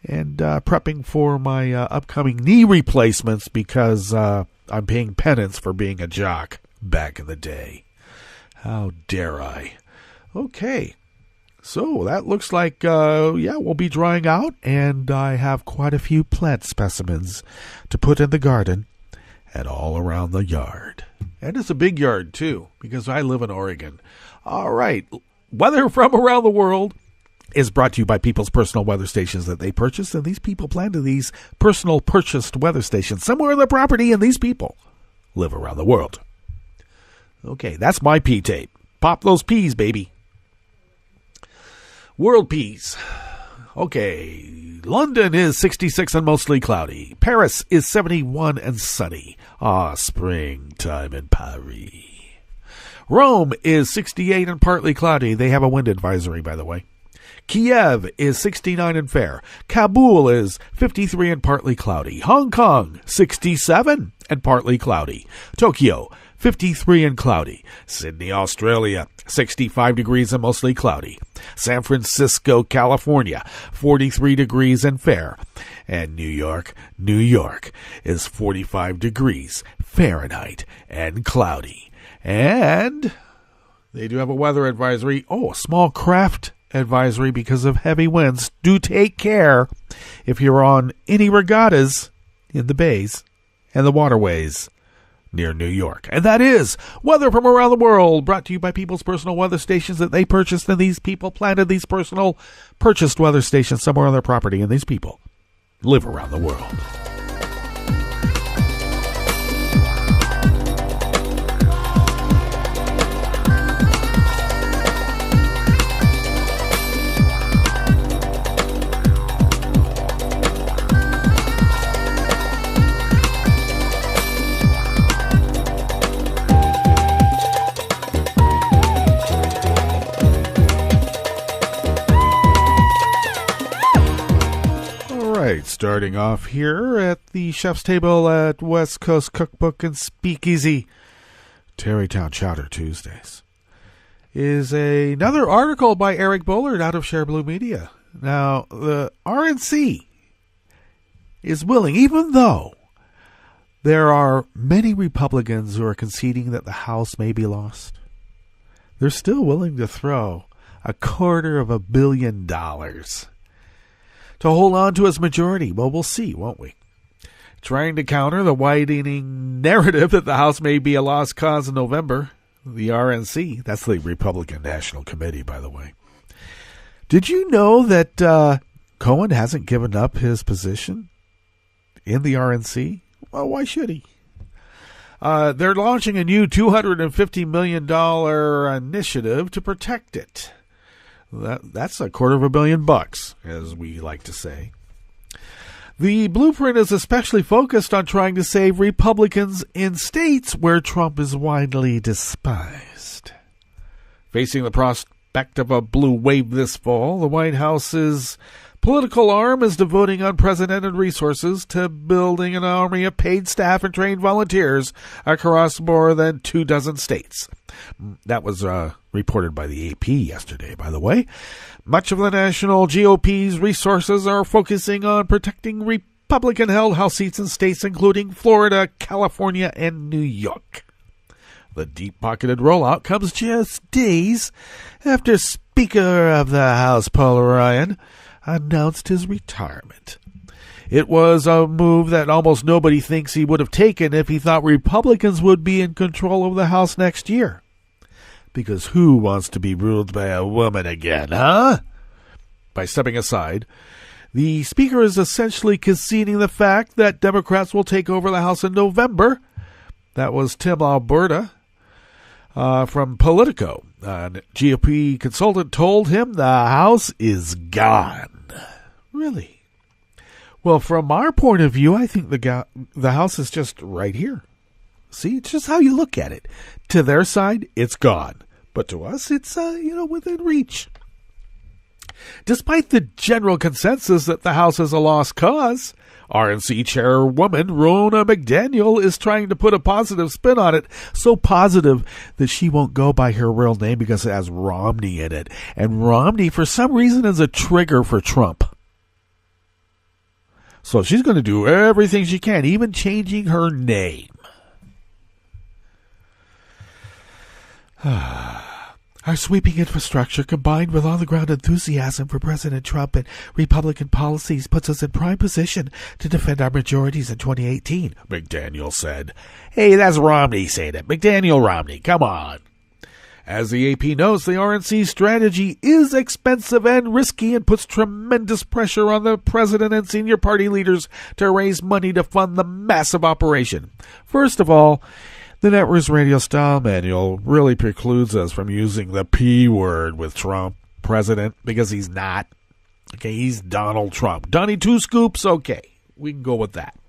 and prepping for my upcoming knee replacements because I'm paying penance for being a jock back in the day. How dare I? Okay. So that looks like, we'll be drying out, and I have quite a few plant specimens to put in the garden and all around the yard. And it's a big yard, too, because I live in Oregon. All right. Weather from around the world is brought to you by people's personal weather stations that they purchased, and these people planted these personal purchased weather stations somewhere on their property, and these people live around the world. Okay, that's my pea tape. Pop those peas, baby. World peas. Okay, London is 66 and mostly cloudy. Paris is 71 and sunny. Springtime in Paris. Rome is 68 and partly cloudy. They have a wind advisory, by the way. Kiev is 69 and fair. Kabul is 53 and partly cloudy. Hong Kong, 67 and partly cloudy. Tokyo, 53 and cloudy. Sydney, Australia, 65 degrees and mostly cloudy. San Francisco, California, 43 degrees and fair. And New York is 45 degrees Fahrenheit and cloudy. And they do have a weather advisory. A small craft advisory because of heavy winds. Do take care if you're on any regattas in the bays and the waterways near New York. And that is weather from around the world, brought to you by people's personal weather stations that they purchased, and these people planted these personal purchased weather stations somewhere on their property, and these people live around the world. Starting off here at the chef's table at West Coast Cookbook and Speakeasy, Tarrytown Chowder Tuesdays, is another article by Eric Bullard out of Share Blue Media. Now, the RNC is willing, even though there are many Republicans who are conceding that the House may be lost, they're still willing to throw $250 million to hold on to its majority. Well, we'll see, won't we? Trying to counter the widening narrative that the House may be a lost cause in November, the RNC, that's the Republican National Committee, by the way. Did you know that Cohen hasn't given up his position in the RNC? Well, why should he? They're launching a new $250 million initiative to protect it. That's $250 million, as we like to say. The blueprint is especially focused on trying to save Republicans in states where Trump is widely despised. Facing the prospect of a blue wave this fall, the White House's political arm is devoting unprecedented resources to building an army of paid staff and trained volunteers across more than 24 states. That was reported by the AP yesterday, by the way. Much of the national GOP's resources are focusing on protecting Republican-held House seats in states including Florida, California, and New York. The deep-pocketed rollout comes just days after Speaker of the House Paul Ryan announced his retirement. It was a move that almost nobody thinks he would have taken if he thought Republicans would be in control of the House next year. Because who wants to be ruled by a woman again, huh? By stepping aside, the Speaker is essentially conceding the fact that Democrats will take over the House in November. That was Tim Alberta from Politico. A GOP consultant told him the House is gone. Really? Well, from our point of view, I think the House is just right here. See, it's just how you look at it. To their side, it's gone. But to us, it's, within reach. Despite the general consensus that the House is a lost cause, RNC chairwoman Ronna McDaniel is trying to put a positive spin on it, so positive that she won't go by her real name because it has Romney in it. And Romney, for some reason, is a trigger for Trump. So she's going to do everything she can, even changing her name. Our sweeping infrastructure, combined with on-the-ground enthusiasm for President Trump and Republican policies, puts us in prime position to defend our majorities in 2018, McDaniel said. Hey, that's Romney saying it. McDaniel Romney, come on. As the AP notes, the RNC strategy is expensive and risky and puts tremendous pressure on the president and senior party leaders to raise money to fund the massive operation. First of all, the network's radio style manual really precludes us from using the P word with Trump, president, because he's not. Okay, he's Donald Trump. Donnie Two Scoops, okay, we can go with that.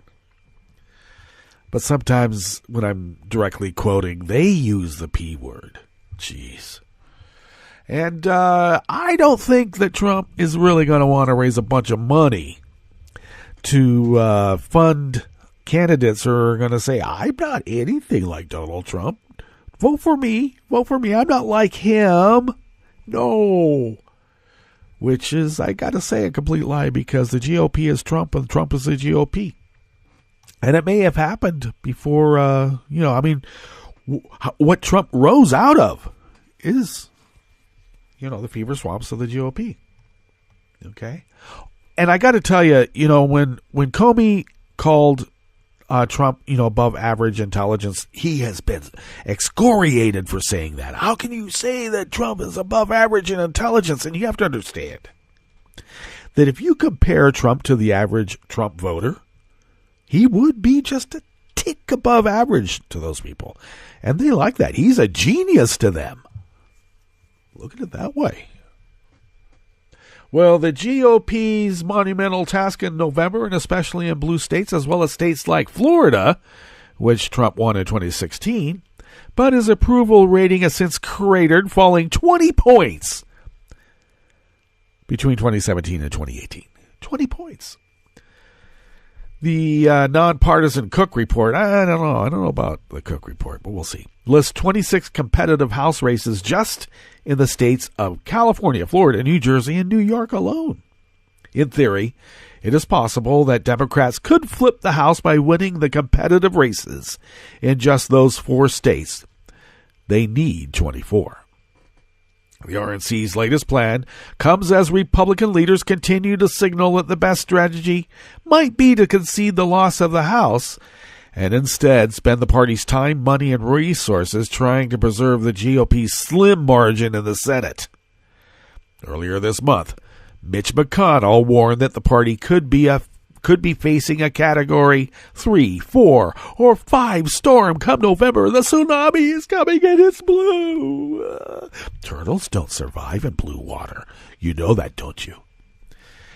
But sometimes when I'm directly quoting, they use the P word. Jeez. And I don't think that Trump is really going to want to raise a bunch of money to fund candidates who are going to say, I'm not anything like Donald Trump. Vote for me. Vote for me. I'm not like him. No. Which is, I got to say, a complete lie because the GOP is Trump and Trump is the GOP. And it may have happened before, what Trump rose out of is, the fever swamps of the GOP. Okay? And I got to tell you, when Comey called Trump, above average intelligence, he has been excoriated for saying that. How can you say that Trump is above average in intelligence? And you have to understand that if you compare Trump to the average Trump voter, he would be just a tick above average to those people. And they like that. He's a genius to them. Look at it that way. Well, the GOP's monumental task in November, and especially in blue states, as well as states like Florida, which Trump won in 2016, but his approval rating has since cratered, falling 20 points between 2017 and 2018. 20 points. The nonpartisan Cook report, I don't know about the Cook report, but we'll see, lists 26 competitive House races just in the states of California, Florida, New Jersey, and New York alone. In theory, it is possible that Democrats could flip the House by winning the competitive races in just those 4 states. They need 24. The RNC's latest plan comes as Republican leaders continue to signal that the best strategy might be to concede the loss of the House and instead spend the party's time, money, and resources trying to preserve the GOP's slim margin in the Senate. Earlier this month, Mitch McConnell warned that the party could be facing a Category 3, 4, or 5 storm come November. The tsunami is coming and it's blue. Turtles don't survive in blue water. You know that, don't you?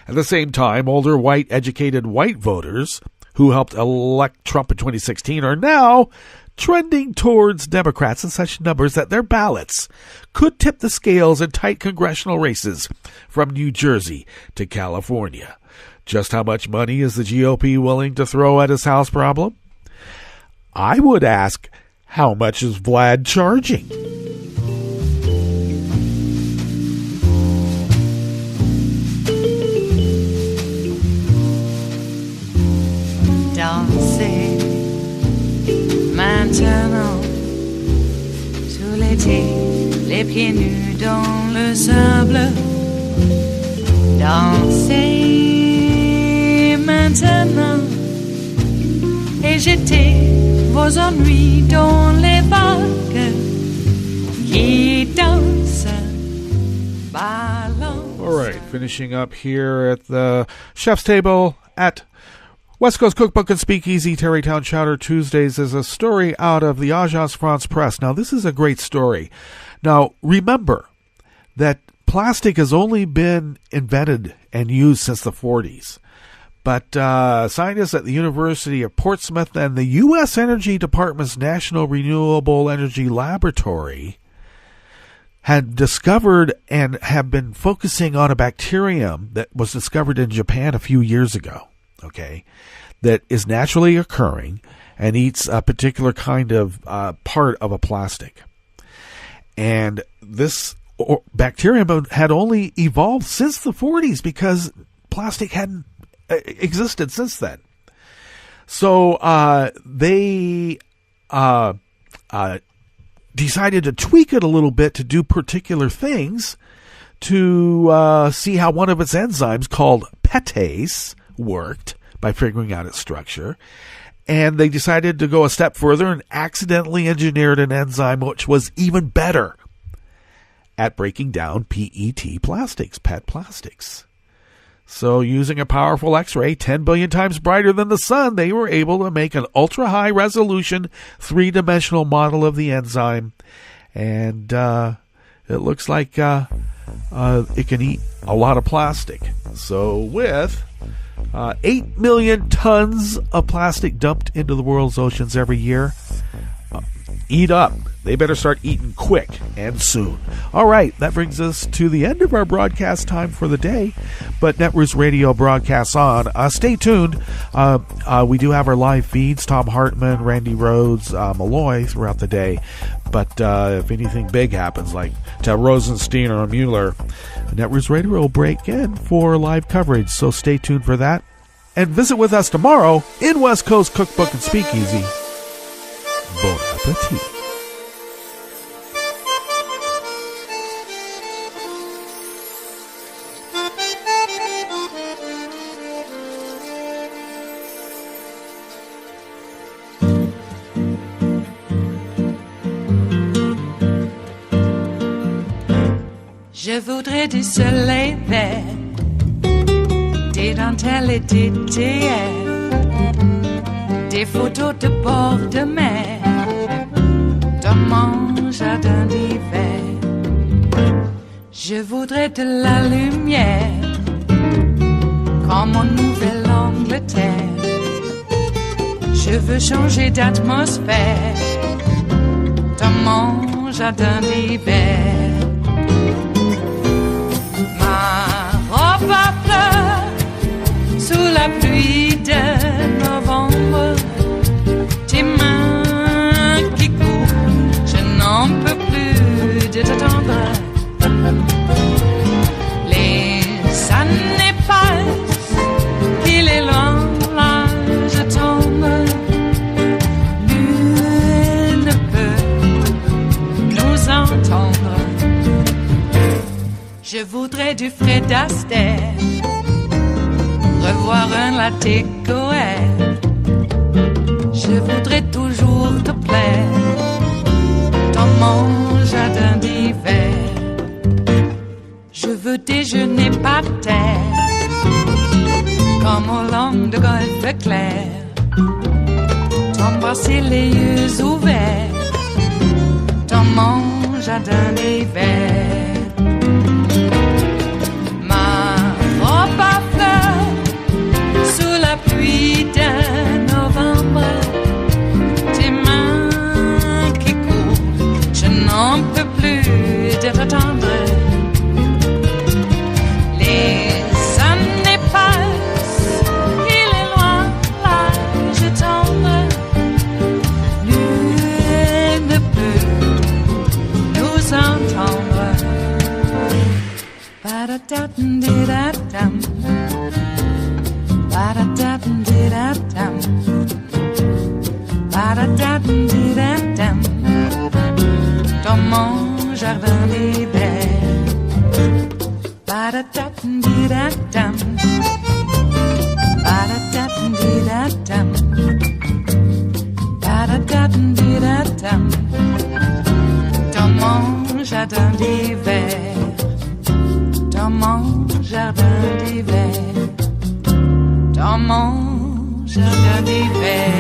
At the same time, older educated white voters who helped elect Trump in 2016 are now trending towards Democrats in such numbers that their ballots could tip the scales in tight congressional races from New Jersey to California. Just how much money is the GOP willing to throw at his House problem? I would ask, how much is Vlad charging? Dansez maintenant sous l'été, les pieds nus dans le sable. Dansez maintenant et jetez vos ennuis dans les vagues qui dansent. All right, finishing up here at the chef's table at West Coast Cookbook and Speakeasy, Tarrytown Chowder Tuesdays is a story out of the Agence France Presse. Now, this is a great story. Now, remember that plastic has only been invented and used since the 40s. But scientists at the University of Portsmouth and the U.S. Energy Department's National Renewable Energy Laboratory had discovered and have been focusing on a bacterium that was discovered in Japan a few years ago. Okay, that is naturally occurring and eats a particular kind of part of a plastic. And this bacterium had only evolved since the 40s because plastic hadn't existed since then. So they decided to tweak it a little bit to do particular things to see how one of its enzymes called petase worked by figuring out its structure. And they decided to go a step further and accidentally engineered an enzyme which was even better at breaking down PET plastics, PET plastics. So using a powerful X-ray 10 billion times brighter than the sun, they were able to make an ultra-high resolution 3-dimensional model of the enzyme. And it looks like it can eat a lot of plastic. So with 8 million tons of plastic dumped into the world's oceans every year, eat up. They better start eating quick and soon. All right, that brings us to the end of our broadcast time for the day. But Netroots Radio broadcasts on. Stay tuned. We do have our live feeds, Tom Hartman, Randy Rhodes, Malloy throughout the day. But if anything big happens, like to Rosenstein or Mueller, Netroots Radio will break in for live coverage. So stay tuned for that. And visit with us tomorrow in West Coast Cookbook and Speakeasy. Bon appetit. Je voudrais du soleil vert, des dentelles et des théières, des photos de bord de mer, dans mon jardin d'hiver. Je voudrais de la lumière, comme en Nouvelle-Angleterre. Je veux changer d'atmosphère, dans mon jardin d'hiver. Ma robe à fleurs, sous la la pluie de novembre, tes mains qui courent, je n'en peux plus de t'attendre. Les années passent, il est loin, là je tombe. Nul ne peut nous entendre. Je voudrais du Fred Astaire, revoir un latte Goël. Je voudrais toujours te plaire dans mon jardin d'hiver. Je veux déjeuner par terre comme au long de golfe clair, t'embrasser les yeux ouverts dans mon jardin d'hiver. Sous la pluie de novembre, tes mains qui courent, je n'en peux plus de t'attendre. Les années passent, il est loin, là je tombe. Nul ne peut nous entendre. Ba-da-da-dum-di-da-dum. Ba-da-da-dum-di-da-dum. Ba-da-da-dum-di-da-dum. Dans mon jardin d'hiver. Ba-da-da-dum-di-da-dum. Ba-da-da-dum-di-da-dum. Ba-da-da-dum-di-da-dum. Dans mon jardin d'hiver. Dans mon jardin d'hiver. Dans mon jardin d'hiver.